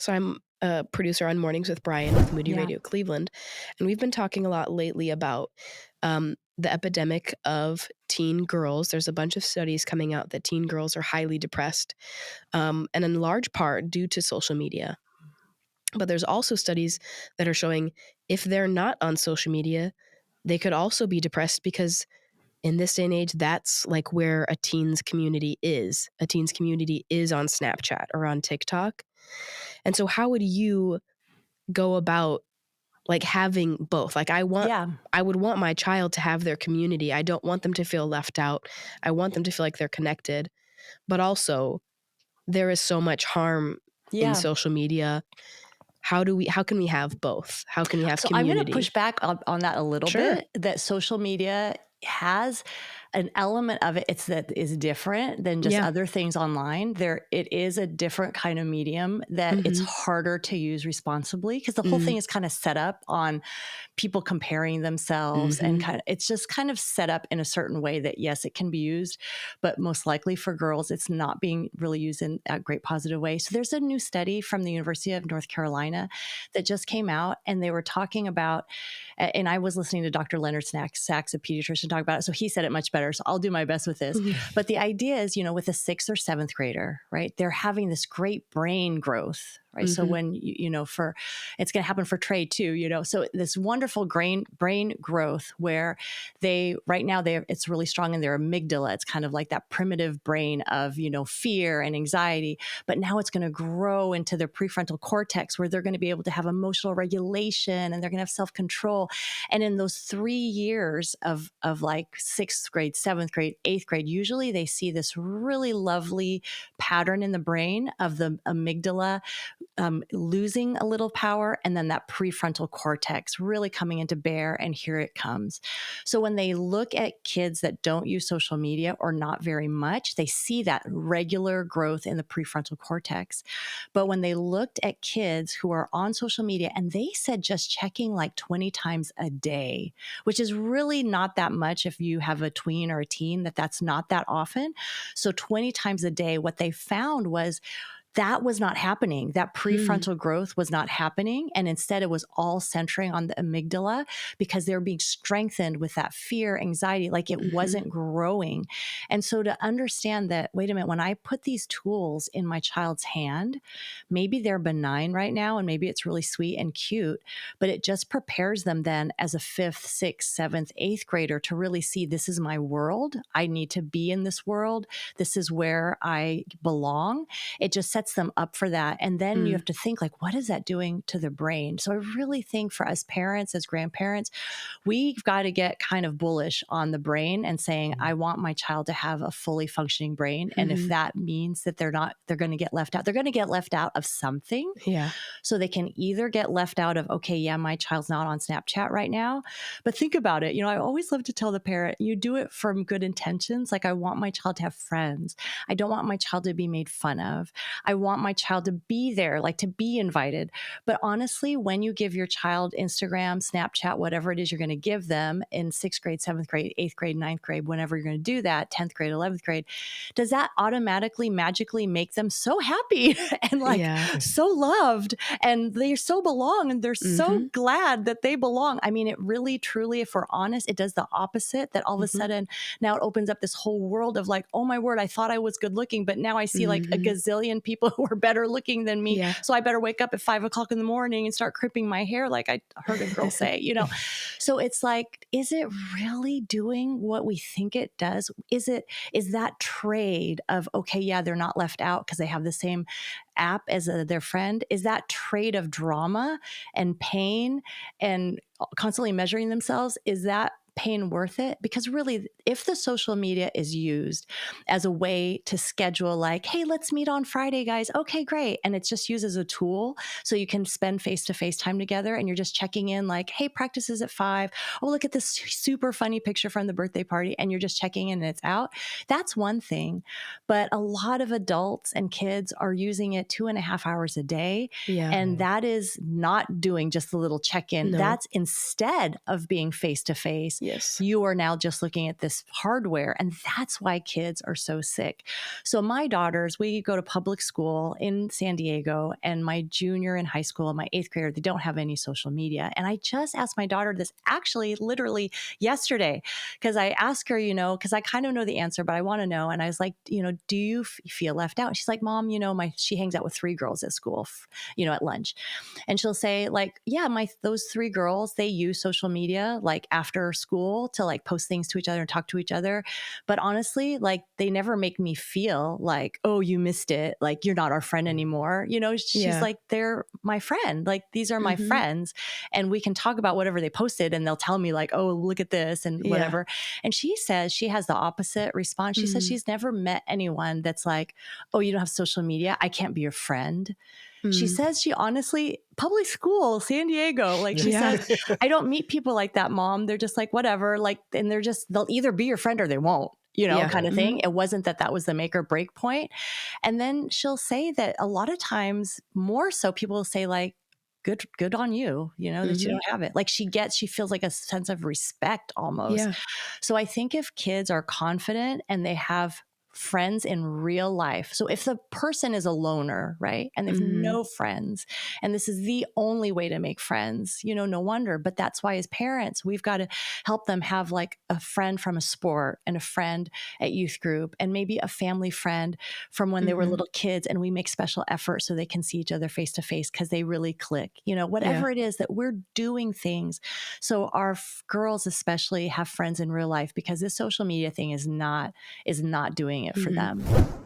So I'm a producer on Mornings with Brian with Moody Yeah. Radio Cleveland, and we've been talking a lot lately about the epidemic of teen girls. There's a bunch of studies coming out that teen girls are highly depressed, and in large part due to social media. But there's also studies that are showing if they're not on social media, they could also be depressed because in this day and age, that's like where a teen's community is. A teen's community is on Snapchat or on TikTok. And so how would you go about like having both? Like I would want my child to have their community. I don't want them to feel left out. I want them to feel like they're connected. But also there is so much harm in Yeah. social media. How can we have both? How can we have So I'm going to community? push back on that a little Sure. bit, that social media has an element of it. It's that is different than just Yeah. other things online. It is a different kind of medium that it's harder to use responsibly because the whole thing is kind of set up on people comparing themselves and it's just kind of set up in a certain way that yes, it can be used, but most likely for girls, it's not being really used in a great positive way. So there's a new study from the University of North Carolina that just came out, and they were talking about, and I was listening to Dr. Leonard Sachs, a pediatrician, talk about it. So he said it much better. So I'll do my best with this. But the idea is, with a 6th or 7th grader, right? They're having this great brain growth, right? So when, it's going to happen for Trey too, so this wonderful brain growth where right now it's really strong in their amygdala. It's kind of like that primitive brain of, fear and anxiety, but now it's going to grow into their prefrontal cortex where they're going to be able to have emotional regulation and they're going to have self-control. And in those 3 years of like 6th grade, 7th grade, 8th grade, usually they see this really lovely pattern in the brain of the amygdala losing a little power, and then that prefrontal cortex really coming into bear, and here it comes. So when they look at kids that don't use social media or not very much, they see that regular growth in the prefrontal cortex. But when they looked at kids who are on social media, and they said just checking like 20 times a day, which is really not that much if you have a tween or a teen, that's not that often. So 20 times a day, what they found was that was not happening. That prefrontal growth was not happening. And instead, it was all centering on the amygdala because they were being strengthened with that fear, anxiety, like it wasn't growing. And so to understand that, wait a minute, when I put these tools in my child's hand, maybe they're benign right now and maybe it's really sweet and cute, but it just prepares them then as a 5th, 6th, 7th, 8th grader to really see this is my world. I need to be in this world. This is where I belong. It just sets them up for that. And then you have to think like, what is that doing to the brain? So I really think for us parents, as grandparents, we've got to get kind of bullish on the brain and saying, I want my child to have a fully functioning brain. And if that means that they're going to get left out, they're going to get left out of something. Yeah. So they can either get left out of, okay, yeah, my child's not on Snapchat right now. But think about it. I always love to tell the parent, you do it from good intentions. Like I want my child to have friends. I don't want my child to be made fun of. I want my child to be there, like to be invited. But honestly, when you give your child Instagram, Snapchat, whatever it is you're going to give them in 6th grade, 7th grade, 8th grade, 9th grade, whenever you're going to do that, 10th grade, 11th grade, does that automatically, magically make them so happy and like so loved and they're so belong and they're so glad that they belong? I mean, it really, truly, if we're honest, it does the opposite, that all of a sudden now it opens up this whole world of like, oh my word, I thought I was good looking, but now I see like a gazillion people who are better looking than me. Yeah. So I better wake up at 5 o'clock in the morning and start crimping my hair like I heard a girl say, So it's like, is it really doing what we think it does? Is that trade of, okay, yeah, they're not left out because they have the same app as their friend? Is that trade of drama and pain and constantly measuring themselves? Is that pain worth it? Because really, if the social media is used as a way to schedule like, hey, let's meet on Friday, guys. Okay, great. And it's just used as a tool so you can spend face-to-face time together and you're just checking in like, hey, practice is at 5. Oh, look at this super funny picture from the birthday party. And you're just checking in and it's out. That's one thing. But a lot of adults and kids are using it 2.5 hours a day. Yeah. And that is not doing just the little check-in. No. That's instead of being face-to-face, device. Yes. You are now just looking at this hardware. And that's why kids are so sick. So my daughters, we go to public school in San Diego, and my junior in high school, my eighth grader, they don't have any social media. And I just asked my daughter this actually literally yesterday, because I asked her, because I kind of know the answer, but I want to know. And I was like, do you feel left out? And she's like, Mom, she hangs out with 3 girls at school, at lunch. And she'll say like, yeah, those 3 girls, they use social media like after school to like post things to each other and talk to each other. But honestly, like they never make me feel like, oh, you missed it. Like you're not our friend anymore. She's Yeah. like, they're my friend. Like these are my Mhm. friends. And we can talk about whatever they posted and they'll tell me like, oh, look at this and Yeah. whatever. And she says she has the opposite response. She says Mm. she's never met anyone that's like, oh, you don't have social media, I can't be your friend. She Mm. says she honestly, public school, San Diego, like she Yeah. says, I don't meet people like that, Mom. They're just like, whatever. Like, and they'll either be your friend or they won't, Yeah. kind of thing. Mhm. It wasn't that was the make or break point. And then she'll say that a lot of times more so people will say like, good on you, that you Mhm. don't have it. Like she feels like a sense of respect almost. Yeah. So I think if kids are confident and they have friends in real life. So if the person is a loner, right, and they've Mhm. no friends, and this is the only way to make friends, no wonder. But that's why as parents, we've got to help them have like a friend from a sport and a friend at youth group and maybe a family friend from when they were Mhm. little kids. And we make special efforts so they can see each other face to face because they really click, Yeah. whatever it is that we're doing things. So our girls especially have friends in real life because this social media thing is not doing it for Mhm. them.